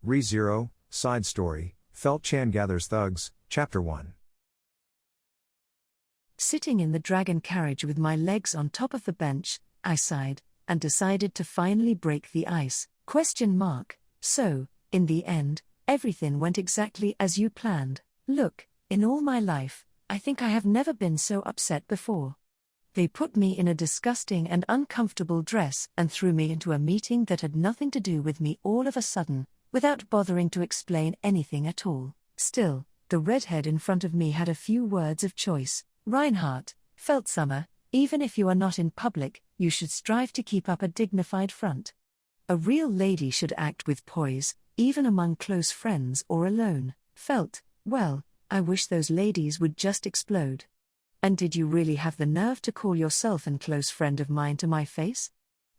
ReZero, Side Story, Felt Chan Gathers Thugs, Chapter 1. Sitting in the dragon carriage with my legs on top of the bench, I sighed, and decided to finally break the ice. So, in the end, everything went exactly as you planned. Look, in all my life, I think I have never been so upset before. They put me in a disgusting and uncomfortable dress and threw me into a meeting that had nothing to do with me all of a sudden, without bothering to explain anything at all. Still, the redhead in front of me had a few words of choice. Reinhardt, Phantaminum, even if you are not in public, you should strive to keep up a dignified front. A real lady should act with poise, even among close friends or alone. Well, I wish those ladies would just explode. And did you really have the nerve to call yourself a close friend of mine to my face?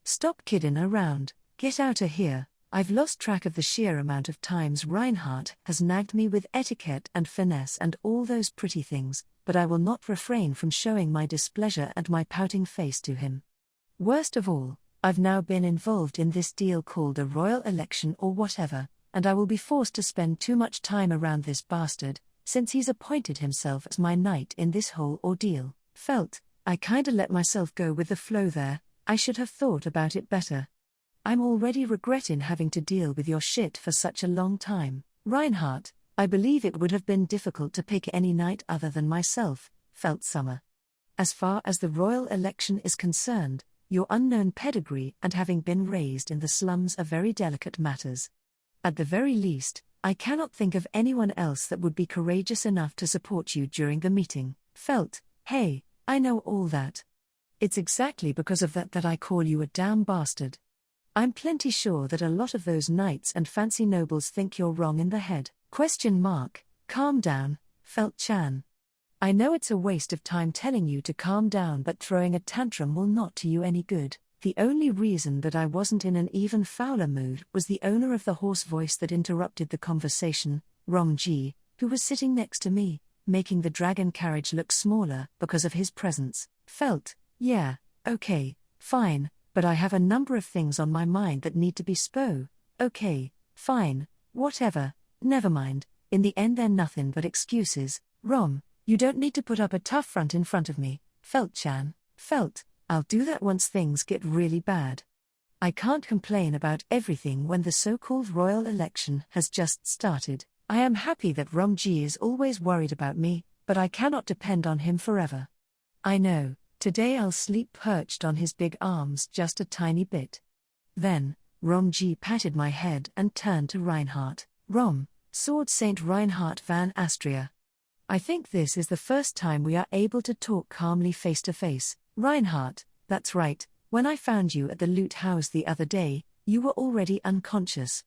Stop kidding around, get outta here. I've lost track of the sheer amount of times Reinhardt has nagged me with etiquette and finesse and all those pretty things, but I will not refrain from showing my displeasure and my pouting face to him. Worst of all, I've now been involved in this deal called a royal election or whatever, and I will be forced to spend too much time around this bastard, since he's appointed himself as my knight in this whole ordeal. I kinda let myself go with the flow there. I should have thought about it better. I'm already regretting having to deal with your shit for such a long time. Reinhardt, I believe it would have been difficult to pick any knight other than myself, Phantaminum. As far as the royal election is concerned, your unknown pedigree and having been raised in the slums are very delicate matters. At the very least, I cannot think of anyone else that would be courageous enough to support you during the meeting. Hey, I know all that. It's exactly because of that I call you a damn bastard. I'm plenty sure that a lot of those knights and fancy nobles think you're wrong in the head. Calm down, Chan. I know it's a waste of time telling you to calm down, but throwing a tantrum will not do you any good. The only reason that I wasn't in an even fouler mood was the owner of the hoarse voice that interrupted the conversation, Romji, who was sitting next to me, making the dragon carriage look smaller because of his presence. Yeah, okay, fine, but I have a number of things on my mind that need to be Okay, fine, whatever, never mind, in the end they're nothing but excuses. You don't need to put up a tough front in front of me, Chan. I'll do that once things get really bad. I can't complain about everything when the so-called royal election has just started. I am happy that Romji is always worried about me, but I cannot depend on him forever. I know, today I'll sleep perched on his big arms just a tiny bit. Then, Romji patted my head and turned to Reinhardt. Sword Saint Reinhardt van Astria. I think this is the first time we are able to talk calmly face to face. Reinhardt, that's right, when I found you at the loot house the other day, you were already unconscious.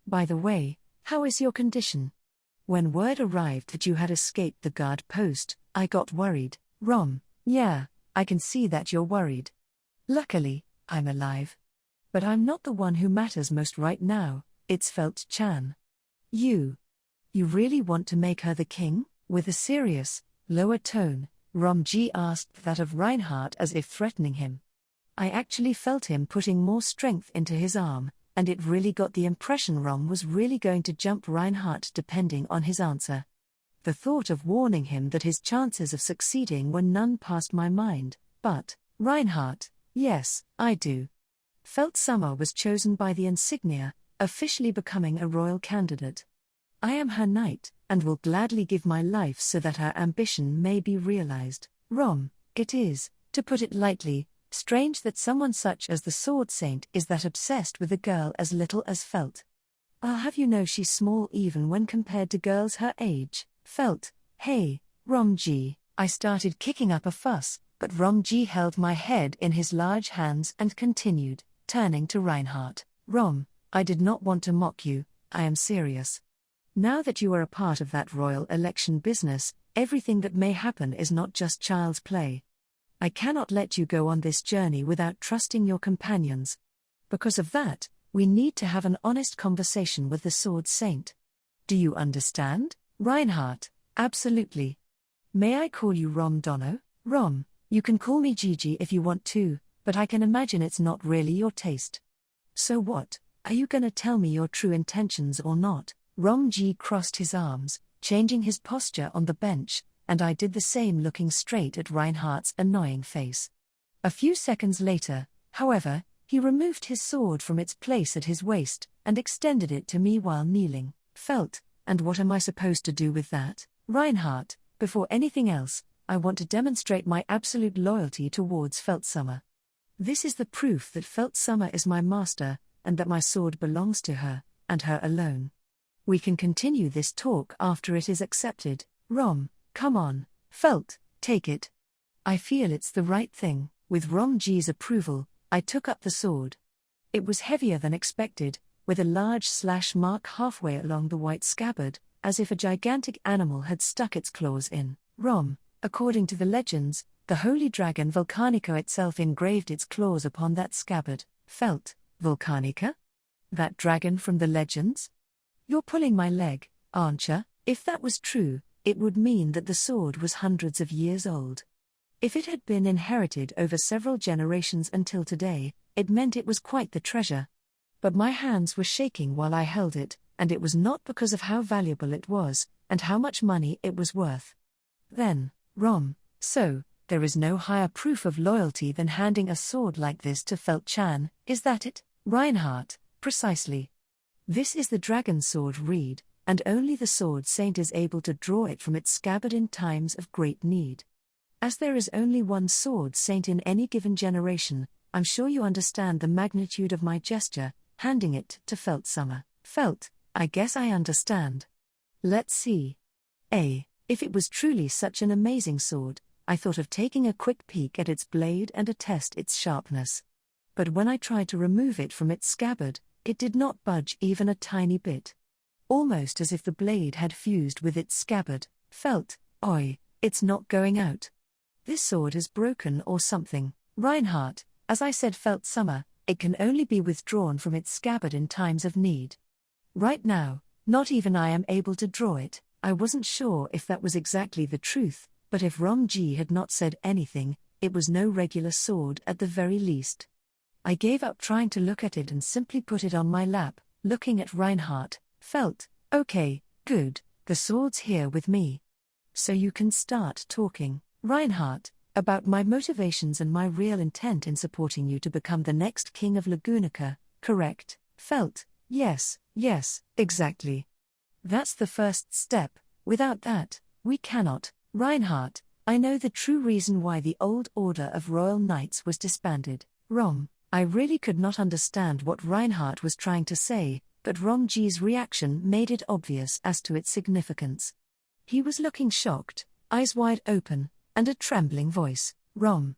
By the way, how is your condition? When word arrived that you had escaped the guard post, I got worried. Yeah, I can see that you're worried. Luckily, I'm alive. But I'm not the one who matters most right now, it's Chan. You really want to make her the king? With a serious, lower tone, Romji asked that of Reinhardt as if threatening him. I actually felt him putting more strength into his arm, and it really got the impression Rom was really going to jump Reinhardt depending on his answer. The thought of warning him that his chances of succeeding were none passed my mind, but, Reinhardt, yes, I do. Phantaminum was chosen by the insignia, officially becoming a royal candidate. I am her knight, and will gladly give my life so that her ambition may be realized. It is, to put it lightly, strange that someone such as the Sword Saint is that obsessed with a girl as little as I'll have you know she's small even when compared to girls her age. Hey, Romji. I started kicking up a fuss, but Romji held my head in his large hands and continued, turning to Reinhardt. I did not want to mock you, I am serious. Now that you are a part of that royal election business, everything that may happen is not just child's play. I cannot let you go on this journey without trusting your companions. Because of that, we need to have an honest conversation with the Sword Saint. Do you understand? Reinhardt, absolutely. May I call you Dono? You can call me Gigi if you want to, but I can imagine it's not really your taste. So what? Are you gonna tell me your true intentions or not? Romji crossed his arms, changing his posture on the bench, and I did the same, looking straight at Reinhardt's annoying face. A few seconds later, however, he removed his sword from its place at his waist, and extended it to me while kneeling. Felt, and what am I supposed to do with that? Reinhardt, before anything else, I want to demonstrate my absolute loyalty towards Feltsummer. This is the proof that Feltsummer is my master, and that my sword belongs to her, and her alone. We can continue this talk after it is accepted. Rom, come on, Felt, take it. I feel it's the right thing. With Romji's approval, I took up the sword. It was heavier than expected, with a large slash mark halfway along the white scabbard, as if a gigantic animal had stuck its claws in. Rom, according to the legends, the holy dragon Volcanica itself engraved its claws upon that scabbard. Felt, Volcanica? That dragon from the legends? You're pulling my leg, aren't ya? If that was true, it would mean that the sword was hundreds of years old. If it had been inherited over several generations until today, it meant it was quite the treasure. But my hands were shaking while I held it, and it was not because of how valuable it was, and how much money it was worth. Then, Rom, so, there is no higher proof of loyalty than handing a sword like this to Felt-chan, is that it? Reinhardt, precisely. This is the dragon sword reed, and only the sword saint is able to draw it from its scabbard in times of great need. As there is only one sword saint in any given generation, I'm sure you understand the magnitude of my gesture, handing it to Feltsummer. Felt, I guess I understand. Let's see. If it was truly such an amazing sword, I thought of taking a quick peek at its blade and to test its sharpness. But when I tried to remove it from its scabbard, it did not budge even a tiny bit. Almost as if the blade had fused with its scabbard. Felt, oi, it's not going out. This sword is broken or something. Reinhardt, as I said, Feltsummer, it can only be withdrawn from its scabbard in times of need. Right now, not even I am able to draw it. I wasn't sure if that was exactly the truth, but if Romji had not said anything, it was no regular sword at the very least. I gave up trying to look at it and simply put it on my lap, looking at Reinhardt. Felt, okay, good, the sword's here with me. So you can start talking, Reinhardt, about my motivations and my real intent in supporting you to become the next king of Lagunica, correct? Felt, yes, exactly. That's the first step. Without that, we cannot. Reinhardt, I know the true reason why the old order of royal knights was disbanded. Rom, I really could not understand what Reinhardt was trying to say, but Romji's reaction made it obvious as to its significance. He was looking shocked, eyes wide open, and a trembling voice. Rom,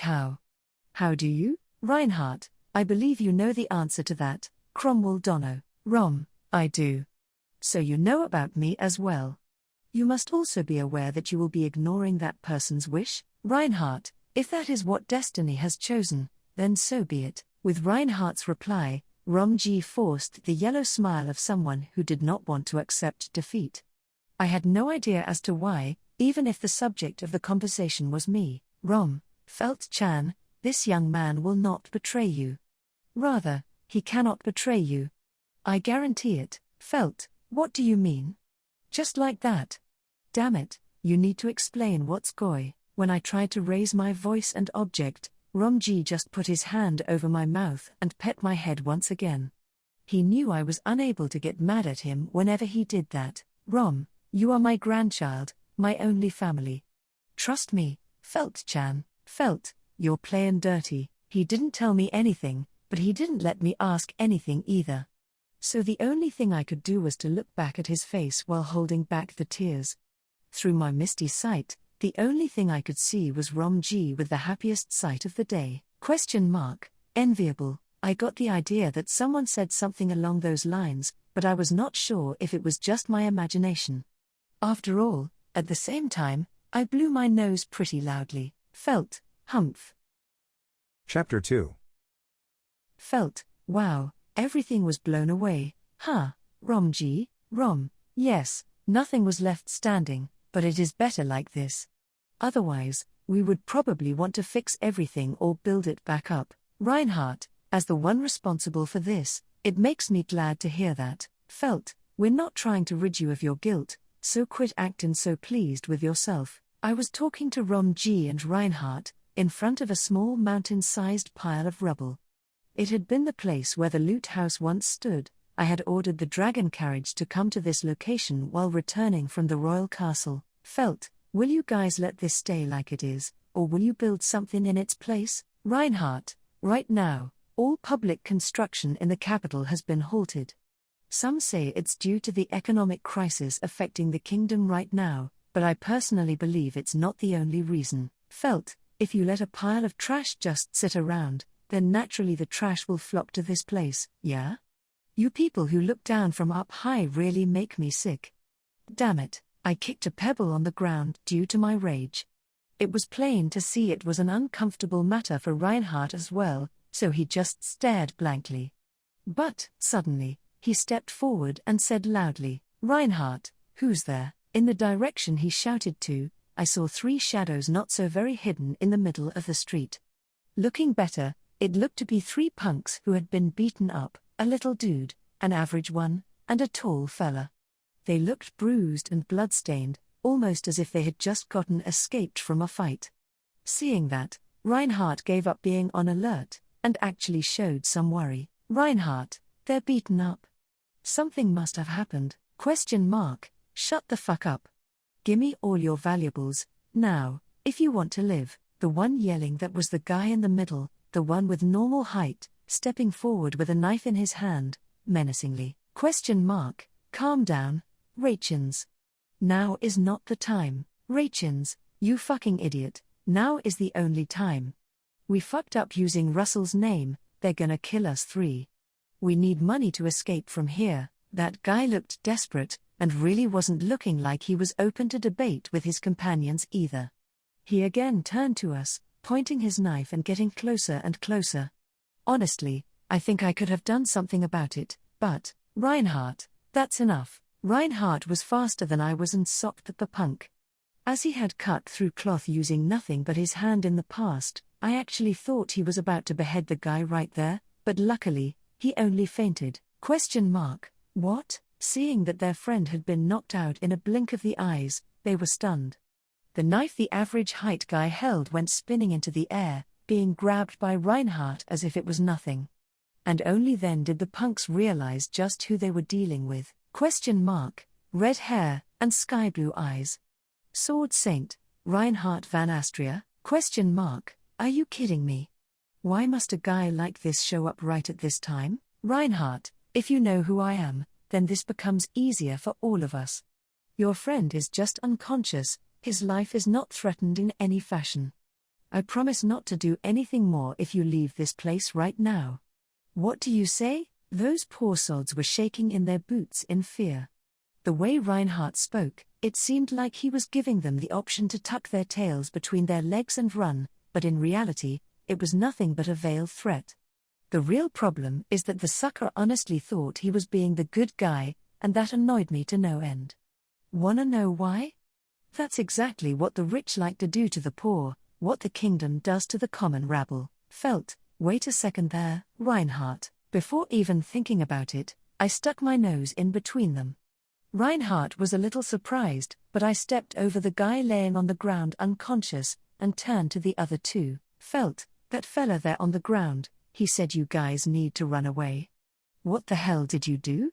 how? How do you? Reinhardt, I believe you know the answer to that. Cromwell Dono. Rom, I do. So you know about me as well. You must also be aware that you will be ignoring that person's wish. Reinhardt, if that is what destiny has chosen, then so be it. With Reinhardt's reply, Romji forced the yellow smile of someone who did not want to accept defeat. I had no idea as to why, even if the subject of the conversation was me. Rom, Felt-chan, this young man will not betray you. Rather, he cannot betray you. I guarantee it. Felt, what do you mean? Just like that. Damn it, you need to explain what's going. When I tried to raise my voice and object, Romji just put his hand over my mouth and pet my head once again. He knew I was unable to get mad at him whenever he did that. Rom, you are my grandchild, my only family. Trust me, Felt-chan. Felt, you're playin' dirty. He didn't tell me anything, but he didn't let me ask anything either. So the only thing I could do was to look back at his face while holding back the tears. Through my misty sight, the only thing I could see was Romji with the happiest sight of the day. Enviable. I got the idea that someone said something along those lines, but I was not sure if it was just my imagination. After all, at the same time, I blew my nose pretty loudly. Felt, humph. Chapter 2. Felt, wow, everything was blown away. Romji, Rom, yes, nothing was left standing, but it is better like this. Otherwise, we would probably want to fix everything or build it back up. Reinhardt, as the one responsible for this, It makes me glad to hear that. Felt, we're not trying to rid you of your guilt, so quit actin' so pleased with yourself. I was talking to Rom G and Reinhardt, in front of a small mountain-sized pile of rubble. It had been the place where the loot house once stood. I had ordered the dragon carriage to come to this location while returning from the royal castle. Felt, will you guys let this stay like it is, or will you build something in its place? Reinhardt, right now, all public construction in the capital has been halted. Some say it's due to the economic crisis affecting the kingdom right now, but I personally believe it's not the only reason. Felt, if you let a pile of trash just sit around, then naturally the trash will flock to this place, yeah? You people who look down from up high really make me sick. Damn it, I kicked a pebble on the ground due to my rage. It was plain to see it was an uncomfortable matter for Reinhardt as well, so he just stared blankly. But, suddenly, he stepped forward and said loudly, Reinhardt, who's there? In the direction he shouted to, I saw 3 shadows not so very hidden in the middle of the street. Looking better, it looked to be 3 punks who had been beaten up, a little dude, an average one, and a tall fella. They looked bruised and bloodstained, almost as if they had just escaped from a fight. Seeing that, Reinhardt gave up being on alert, and actually showed some worry. Reinhardt, they're beaten up. Something must have happened, ? Shut the fuck up. Gimme all your valuables, now, if you want to live. The one yelling that was the guy in the middle, the one with normal height, stepping forward with a knife in his hand, menacingly. ? Calm down, Rachins. Now is not the time. Rachins, you fucking idiot, now is the only time. We fucked up using Russell's name, they're gonna kill us 3. We need money to escape from here. That guy looked desperate, and really wasn't looking like he was open to debate with his companions either. He again turned to us, pointing his knife and getting closer and closer. Honestly, I think I could have done something about it, but, Reinhardt, that's enough. Reinhardt was faster than I was and socked at the punk. As he had cut through cloth using nothing but his hand in the past, I actually thought he was about to behead the guy right there, but luckily, he only fainted. ? What? Seeing that their friend had been knocked out in a blink of the eyes, they were stunned. The knife the average height guy held went spinning into the air, being grabbed by Reinhardt as if it was nothing. And only then did the punks realize just who they were dealing with. ? Red hair, and sky blue eyes. Sword Saint, Reinhardt van Astria? ? Are you kidding me? Why must a guy like this show up right at this time? Reinhardt, if you know who I am, then this becomes easier for all of us. Your friend is just unconscious, his life is not threatened in any fashion. I promise not to do anything more if you leave this place right now. What do you say? Those poor sods were shaking in their boots in fear. The way Reinhardt spoke, it seemed like he was giving them the option to tuck their tails between their legs and run, but in reality, it was nothing but a veiled threat. The real problem is that the sucker honestly thought he was being the good guy, and that annoyed me to no end. Wanna know why? That's exactly what the rich like to do to the poor, what the kingdom does to the common rabble. Felt, wait a second there, Reinhardt. Before even thinking about it, I stuck my nose in between them. Reinhardt was a little surprised, but I stepped over the guy laying on the ground unconscious, and turned to the other 2. Felt, that fella there on the ground, he said you guys need to run away. What the hell did you do? ?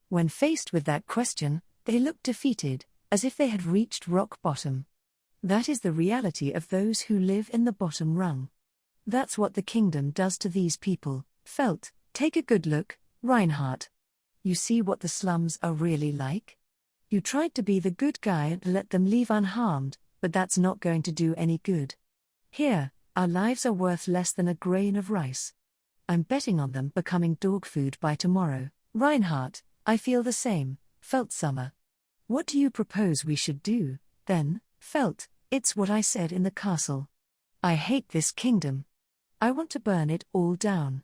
When faced with that question, they looked defeated, as if they had reached rock bottom. That is the reality of those who live in the bottom rung. That's what the kingdom does to these people. Felt, take a good look, Reinhardt. You see what the slums are really like? You tried to be the good guy and let them leave unharmed, but that's not going to do any good. Here, our lives are worth less than a grain of rice. I'm betting on them becoming dog food by tomorrow. Reinhardt, I feel the same. Felt Summer. What do you propose we should do, then? Felt, it's what I said in the castle. I hate this kingdom. I want to burn it all down.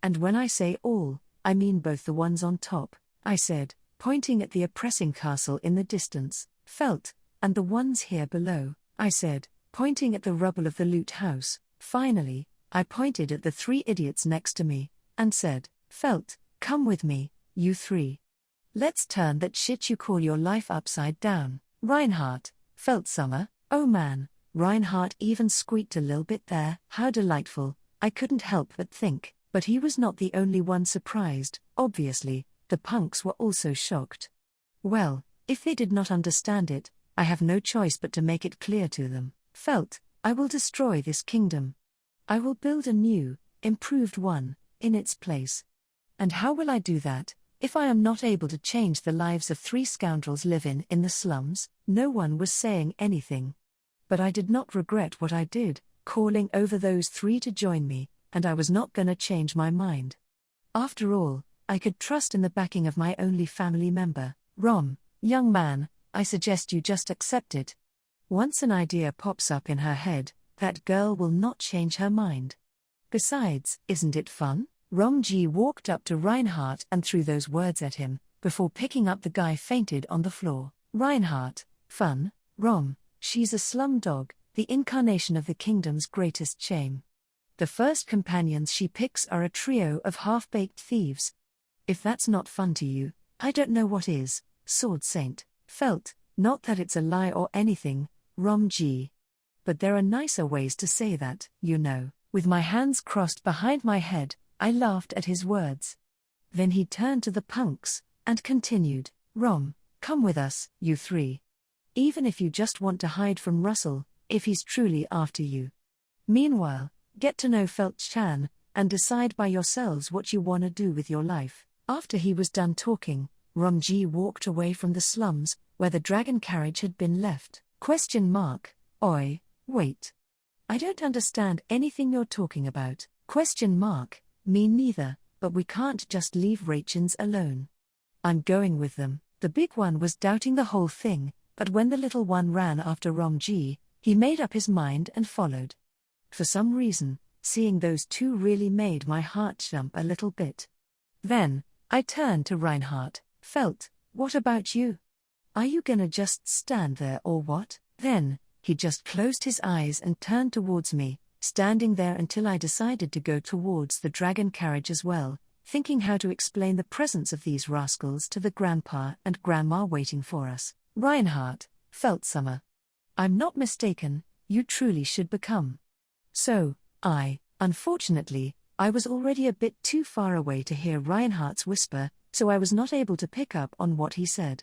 And when I say all, I mean both the ones on top, I said, pointing at the oppressing castle in the distance. Felt, and the ones here below, I said, pointing at the rubble of the loot house. Finally, I pointed at the 3 idiots next to me, and said, "Felt, come with me, you three. Let's turn that shit you call your life upside down." Reinhardt, felt summer, oh man, Reinhardt even squeaked a little bit there. How delightful, I couldn't help but think, but he was not the only one surprised, obviously, the punks were also shocked. Well, if they did not understand it, I have no choice but to make it clear to them. Felt, I will destroy this kingdom. I will build a new, improved one, in its place. And how will I do that, if I am not able to change the lives of 3 scoundrels living in the slums? No one was saying anything. But I did not regret what I did, calling over those 3 to join me, and I was not gonna change my mind. After all, I could trust in the backing of my only family member. Rom, young man, I suggest you just accept it. Once an idea pops up in her head, that girl will not change her mind. Besides, isn't it fun? Romji walked up to Reinhardt and threw those words at him, before picking up the guy fainted on the floor. Reinhardt, fun, Rom, she's a slum dog, the incarnation of the kingdom's greatest shame. The first companions she picks are a trio of half-baked thieves. If that's not fun to you, I don't know what is. Sword Saint, felt, not that it's a lie or anything, Romji. But there are nicer ways to say that, you know. With my hands crossed behind my head, I laughed at his words. Then he turned to the punks, and continued, Rom, come with us, you 3. Even if you just want to hide from Russell, if he's truly after you. Meanwhile, get to know Felt-chan, and decide by yourselves what you want to do with your life. After he was done talking, Romji walked away from the slums, where the dragon carriage had been left. Oi, wait. I don't understand anything you're talking about. Me neither, but we can't just leave Rachins alone. I'm going with them. The big one was doubting the whole thing, but when the little one ran after Romji, he made up his mind and followed. For some reason, seeing those 2 really made my heart jump a little bit. Then, I turned to Reinhardt. Felt, what about you? Are you gonna just stand there or what? Then, he just closed his eyes and turned towards me, standing there until I decided to go towards the dragon carriage as well, thinking how to explain the presence of these rascals to the grandpa and grandma waiting for us. Reinhardt, felt summer. I'm not mistaken, you truly should become. So, unfortunately, I was already a bit too far away to hear Reinhardt's whisper, so I was not able to pick up on what he said.